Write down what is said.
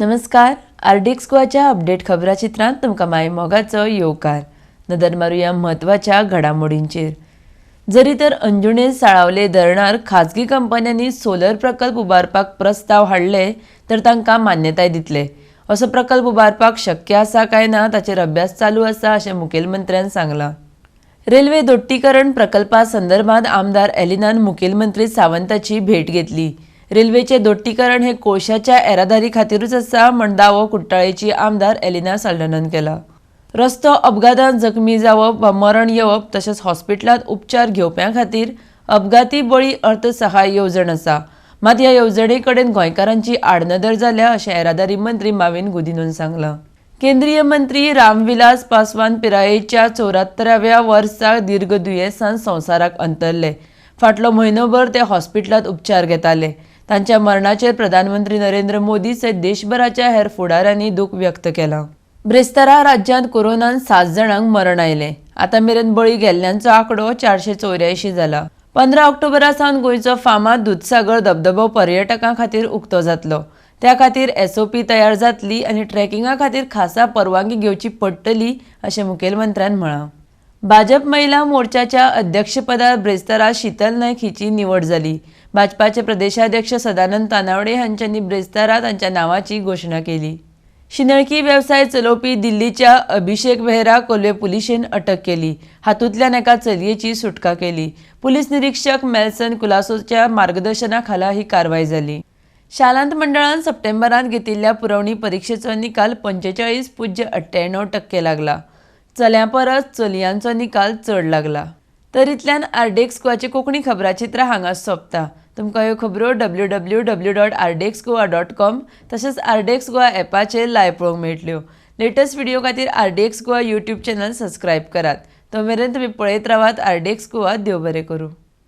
नमस्कार. RDX गोवाच्या update खबराचित्रांत तुमकां माय मोगाचो येवकार. नदर मारुया म्हत्वाच्या घडामोडींचेर. जरी तर अंजुणेर साळावले धरणार खाजगी कंपन्यांनी सोलर प्रकल्प उबारपाक प्रस्ताव हाडले तर तांकां मान्यताय दितले. असो प्रकल्प उबारपाक शक्य आसा काय ना ताचेर अभ्यास चालू आसा अशें मुखेलमंत्र्यान सांगलां. रेल्वे दोट्टीकरण प्रकल्पा संदर्भात आमदार एलिनान मुखेलमंत्री सावंताची भेट घेतली. रेल्वेचे दोट्टीकरण हे कोळशाच्या येरादारी खातीरूच आसा म्हण दावो कुट्टाळेची आमदार एलिना साल्डनान केला. रस्तो अपघातांत जखमी जावप वा मरण येवप तशेंच हॉस्पिटलांत उपचार घेवप्यां खातीर अपघाती बळी अर्थसहाय येवजण आसा. मात ह्या येवजणे कडेन गोंयकारांची आडनदर जाल्या अशें येरादारी मंत्री माविन गुदिन्होन सांगलां. केंद्रीय मंत्री रामविलास पासवान पिरायेच्या 74व्या वर्सा दीर्घ दुयेंसान संवसाराक अंतरले. फाटलो म्हयनोभर ते हॉस्पिटलांत उपचार घेताले. तांच्या मरणाचेर प्रधानमंत्री नरेंद्र मोदी सयत देशभराच्या हेर फुडाऱ्यांनी दूख व्यक्त केलां. ब्रेस्तारा राज्यांत कोरोनान 7 जाणांक मरण आयलें. आतां मेरेन बळी गेल्ल्यांचो आंकडो 484 जाला. 15 ऑक्टोबरा सावन गोंयचो फामाद दूदसागर धबधबो पर्यटकां खातीर उक्तो जातलो. त्या खातीर SOP तयार जातली आनी ट्रेकिंगा खातीर खासा परवानगी घेवची पडटली अशें मुखेलमंत्र्यान म्हळां. भाजप महिला मोर्चाच्या अध्यक्षपदार ब्रेस्तारा शीतल नायक हिची निवड जाली. भाजपाचे प्रदेशाध्यक्ष सदानंद तानावडे हांच्यांनी ब्रेस्तारा तांच्या नांवाची घोशणा केली. शिनळकी वेवसाय चलोवपी दिल्लीच्या अभिषेक वेहरा कोल्वे पुलिशेन अटक केली. हातूंतल्यान एका चलयेची सुटका केली. पुलीस निरीक्षक मेल्सन कुलासोच्या मार्गदर्शना खाला ही कारवाय जाली. शालांत मंडळान सप्टेंबरांत घेतिल्ल्या पुरवणी परीक्षेचो निकाल 45.98% लागला. चल्यां परस चलयांचो निकाल चड लागला. तर इतल्यान आरडीएक्स गोवाचे कोंकणी खबराचित्र हांगा सोंपता. तुमकां ह्यो खबरो www.rdxgoa.com तशेंच आरडीएक्स गोवा ॲपाचेर लायव्ह पळोवंक मेळटल्यो. लेटस्ट व्हिडिओ खातीर RDX Goa YouTube channel subscribe करात. तो मेरेन तुमी पळयत रावात आरडीएक्स गोवा. देव बरें करूं.